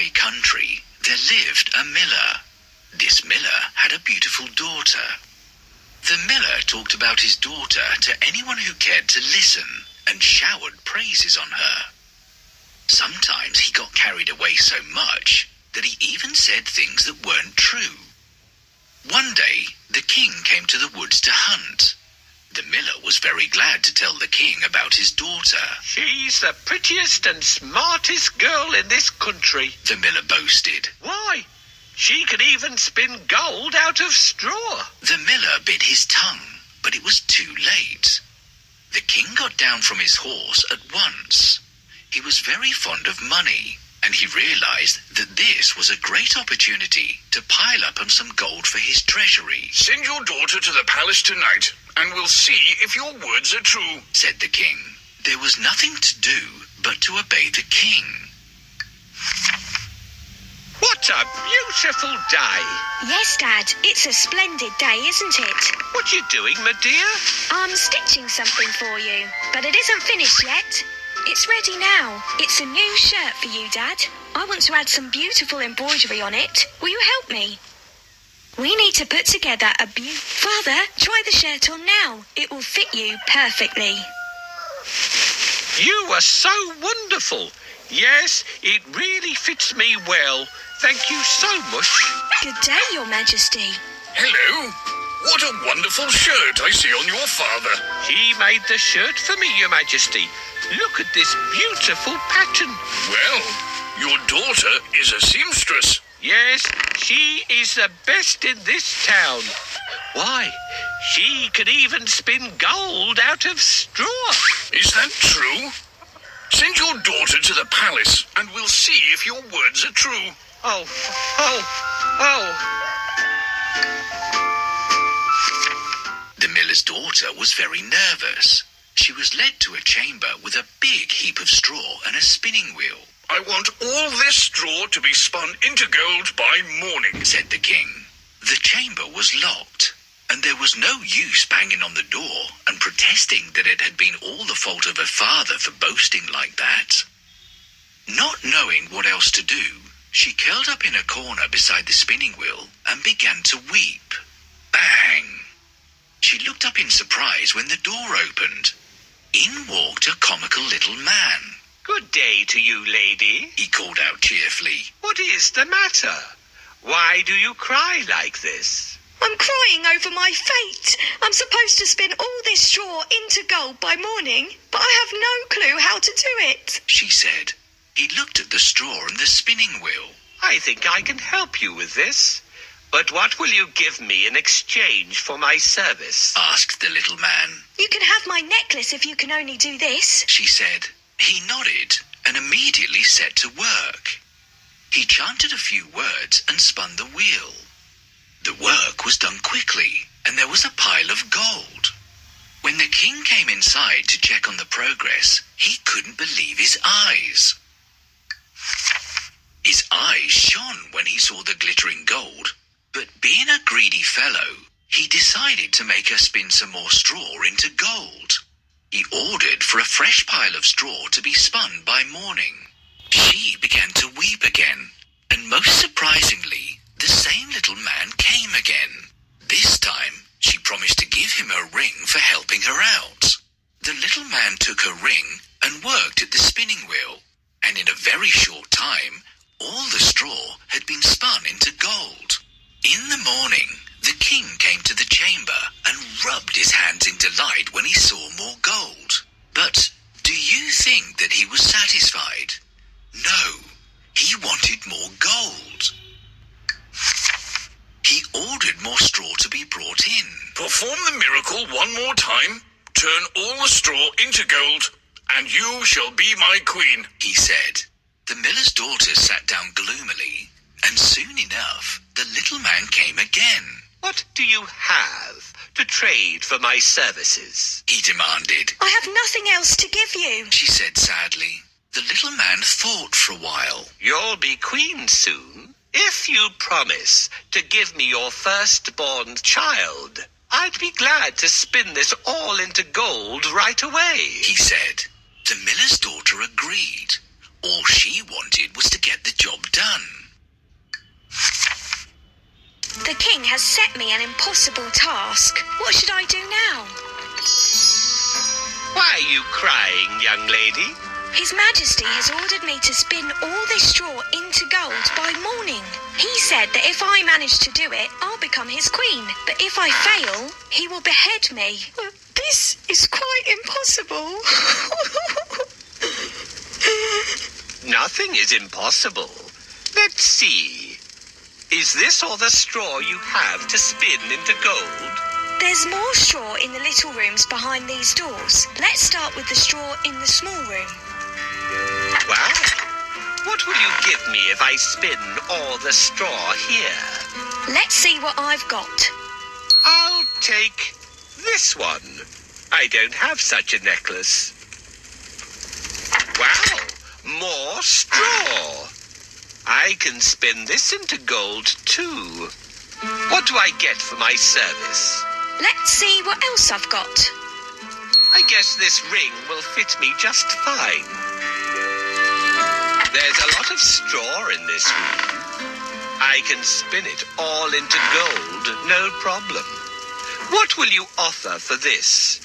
faraway country, there lived a miller. This miller had a beautiful daughter. The miller talked about his daughter to anyone who cared to listen and showered praises on her. Sometimes he got carried away so much that he even said things that weren't true. One day, the king came to the woods to hunt. The miller was very glad to tell the king about his daughter. She's the prettiest and smartest girl in this country, the miller boasted. Why, she can even spin gold out of straw. The miller bit his tongue, but it was too late. The king got down from his horse at once. He was very fond of money, and he realized that this was a great opportunity to pile up on some gold for his treasury. "Send your daughter to the palace tonight, and we'll see if your words are true," said the king. There was nothing to do but to obey the king. What a beautiful day. Yes, Dad, it's a splendid day, isn't it? What are you doing, my dear? I'm stitching something for you, but it isn't finished yet. It's ready now. It's a new shirt for you, Dad. I want to add some beautiful embroidery on it. Will you help me? We need to put together a Father, try the shirt on now. It will fit you perfectly. You are so wonderful. Yes, it really fits me well. Thank you so much. Good day, Your Majesty. "Hello. What a wonderful shirt I see on your father." He made the shirt for me, Your Majesty. Look at this beautiful pattern. "Well, your daughter is a seamstress." Yes, she is the best in this town. Why, she can even spin gold out of straw. "Is that true? Send your daughter to the palace, and we'll see if your words are true." Oh. The miller's daughter was very nervous. She was led to a chamber with a big heap of straw and a spinning wheel. "I want all this straw to be spun into gold by morning," said the king. The chamber was locked, and there was no use banging on the door and protesting that it had been all the fault of her father for boasting like that. Not knowing what else to do, she curled up in a corner beside the spinning wheel and began to weep. Bang! She looked up in surprise when the door opened. In walked a comical little man. Good day to you, lady, he called out cheerfully. What is the matter? Why do you cry like this? I'm crying over my fate. I'm supposed to spin all this straw into gold by morning, but I have no clue how to do it, she said. He looked at the straw and the spinning wheel. I think I can help you with this. But what will you give me in exchange for my service? Asked the little man. You can have my necklace if you can only do this, she said. He nodded and immediately set to work. He chanted a few words and spun the wheel. The work was done quickly, and there was a pile of gold. When the king came inside to check on the progress, he couldn't believe his eyes. His eyes shone when he saw the glittering gold, but being a greedy fellow, he decided to make her spin some more straw into gold. He ordered for a fresh pile of straw to be spun by morning. She began to weep again, and most surprisingly, the same little man came again. This time, she promised to give him a ring for helping her out. The little man took her ring and worked at the spinning wheel, and in a very short time, all the straw had been spun into gold. In the morning, the king came to the chamber and rubbed his hands in delight when he saw more gold. But do you think that he was satisfied? No, he wanted more gold. He ordered more straw to be brought in. "Perform the miracle one more time, turn all the straw into gold, and you shall be my queen," he said. The miller's daughter sat down gloomily, and soon enough, the little man came again. What do you have to trade for my services? He demanded. I have nothing else to give you, she said sadly. The little man thought for a while. You'll be queen soon. If you promise to give me your firstborn child, I'd be glad to spin this all into gold right away, he said. The miller's daughter agreed. All she wanted was to get the job done. The king has set me an impossible task. What should I do now? Why are you crying, young lady? His Majesty has ordered me to spin all this straw into gold by morning. He said that if I manage to do it, I'll become his queen. But if I fail, he will behead me. This is quite impossible. Nothing is impossible. Let's see. Is this all the straw you have to spin into gold? There's more straw in the little rooms behind these doors. Let's start with the straw in the small room. Wow. What will you give me if I spin all the straw here? Let's see what I've got. I'll take this one. I don't have such a necklace. Wow, more straw. I can spin this into gold too. What do I get for my service? Let's see what else I've got. I guess this ring will fit me just fine. There's a lot of straw in this room. I can spin it all into gold, no problem. What will you offer for this?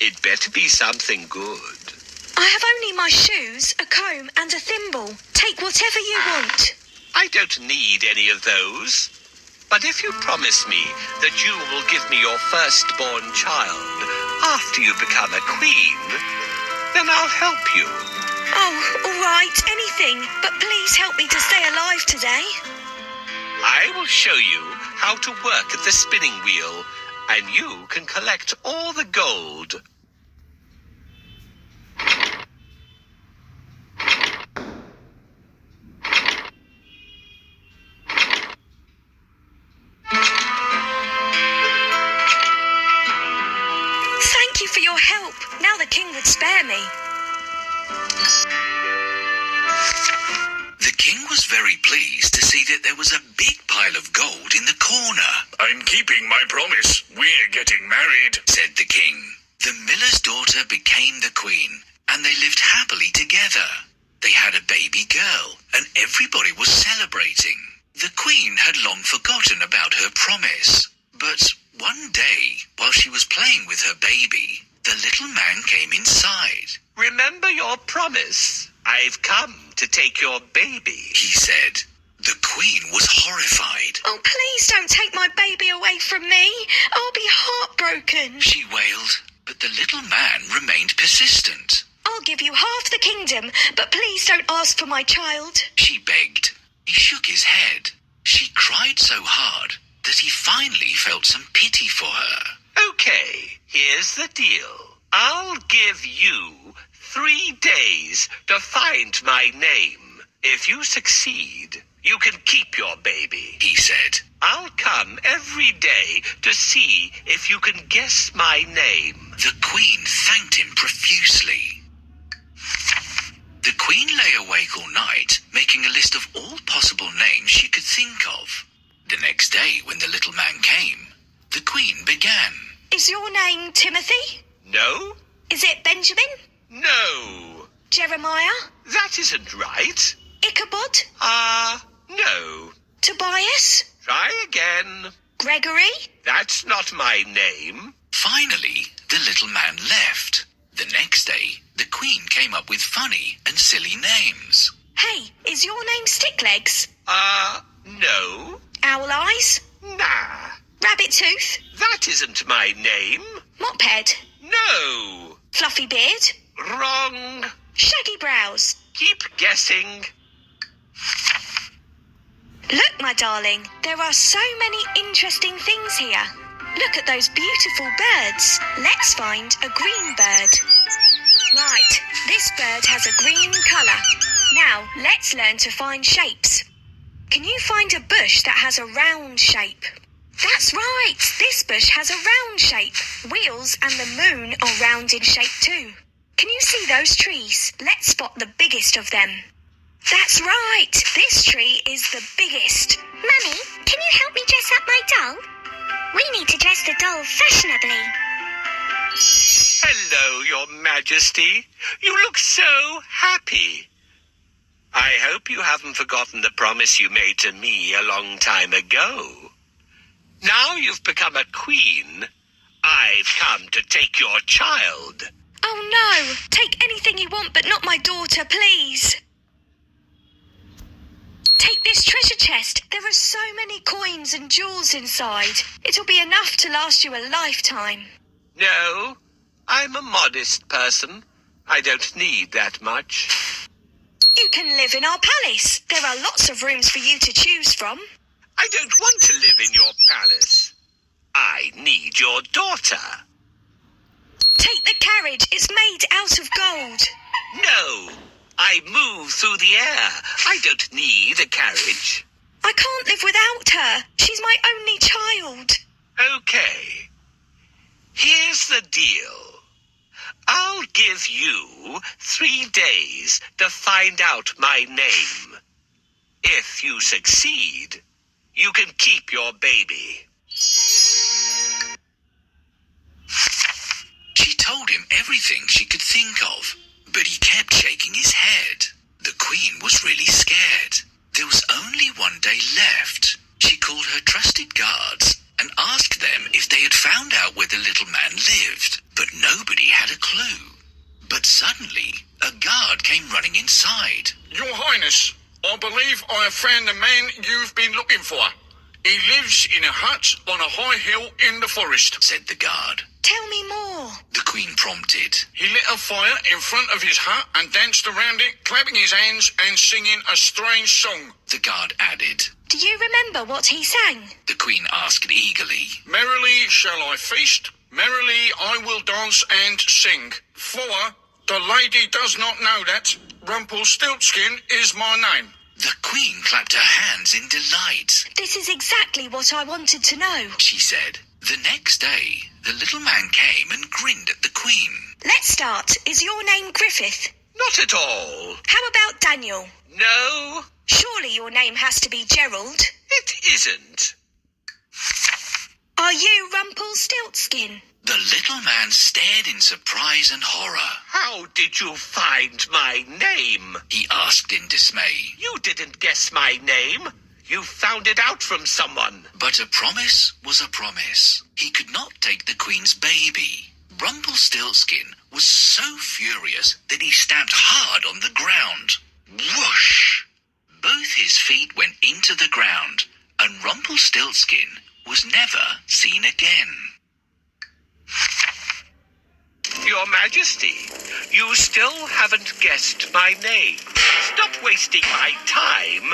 It better be something good. I have only my shoes, a comb and a thimble. Take whatever you want. I don't need any of those. But if you promise me that you will give me your firstborn child after you become a queen, then I'll help you. Oh, all right, anything. But please help me to stay alive today. I will show you how to work at the spinning wheel, and you can collect all the gold. Thank you for your help. Now the king would spare me. The king was very pleased to see that there was a big pile of gold in the corner. I'm keeping my promise. We're getting married. Said the king. The miller's daughter became the queen, and they lived happily together. They had a baby girl, and everybody was celebrating. The queen had long forgotten about her promise. But one day, while she was playing with her baby, the little man came inside. Remember your promise. I've come to take your baby, He said. The queen was horrified. Oh, please don't take my baby away from me. I'll be heartbroken. She wailed, but the little man remained persistent. I'll give you half the kingdom, but please don't ask for my child. She begged. He shook his head. She cried so hard that he finally felt some pity for her. Okay, here's the deal. I'll give you 3 days to find my name. If you succeed, you can keep your baby, He said. I'll come every day to see if you can guess my name. The queen thanked him profusely. The queen lay awake all night, making a list of all possible names she could think of. The next day, when the little man came, the queen began. Is your name Timothy? No? Is it Benjamin? No. Jeremiah? That isn't right. Ichabod? No. Tobias? Try again. Gregory? That's not my name. Finally, the little man left. The next day, the queen came up with funny and silly names. Hey, is your name Sticklegs? No. Owl Eyes? Nah. Rabbit Tooth? That isn't my name. Mophead? No. Fluffy Beard? Wrong. Shaggy Brows? Keep guessing. Look, my darling, there are so many interesting things here. Look at those beautiful birds. Let's find a green bird. Right, this bird has a green colour. Now, let's learn to find shapes. Can you find a bush that has a round shape? That's right, this bush has a round shape. Wheels and the moon are round in shape too. Can you see those trees? Let's spot the biggest of them. That's right, this tree is the biggest. Mummy, can you help me dress up my doll? We need to dress the doll fashionably. Hello, Your Majesty. You look so happy. I hope you haven't forgotten the promise you made to me a long time ago. Now you've become a queen, I've come to take your child. Oh no! Take anything you want, but not my daughter, please. Take this treasure chest. There are so many coins and jewels inside. It'll be enough to last you a lifetime. No, I'm a modest person. I don't need that much. You can live in our palace. There are lots of rooms for you to choose from. I don't want to live in your palace. I need your daughter. Take the carriage. It's made out of gold. No, I move through the air. I don't need a carriage. I can't live without her. She's my only child. Okay. Here's the deal. I'll give you 3 days to find out my name. If you succeed, you can keep your baby. She told him everything she could think of, but he kept shaking his head. The queen was really scared. There was only 1 day left. She called her trusted guards and asked them if they had found out where the little man lived, but nobody had a clue. But suddenly, a guard came running inside. Your Highness, I believe I have found the man you've been looking for. He lives in a hut on a high hill in the forest, Said the guard. Tell me more. The queen prompted. He lit a fire in front of his hut and danced around it, clapping his hands and singing a strange song. The guard added. Do you remember what he sang? The queen asked eagerly. Merrily shall I feast, merrily I will dance and sing. For the lady does not know that Rumpelstiltskin is my name. The queen clapped her hands in delight. This is exactly what I wanted to know. She said. The next day, the little man came and grinned at the queen. Let's start. Is your name Griffith? Not at all. How about Daniel? No, Surely your name has to be Gerald. it isn't. Are you Rumpelstiltskin? The little man stared in surprise and horror. How did you find my name? He asked in dismay. You didn't guess my name. You found it out from someone. But a promise was a promise. He could not take the queen's baby. Rumpelstiltskin was so furious that he stamped hard on the ground. Whoosh! Both his feet went into the ground, and Rumpelstiltskin was never seen again. Your Majesty, you still haven't guessed my name. Stop wasting my time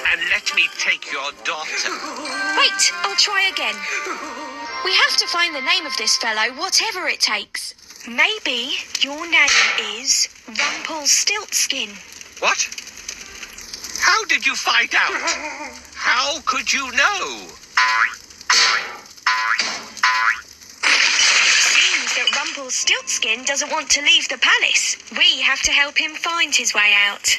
and let me take your daughter. Wait, I'll try again. We have to find the name of this fellow, whatever it takes. Maybe your name is Rumpelstiltskin. What? How did you find out? How could you know? Seems that Rumpelstiltskin doesn't want to leave the palace. We have to help him find his way out.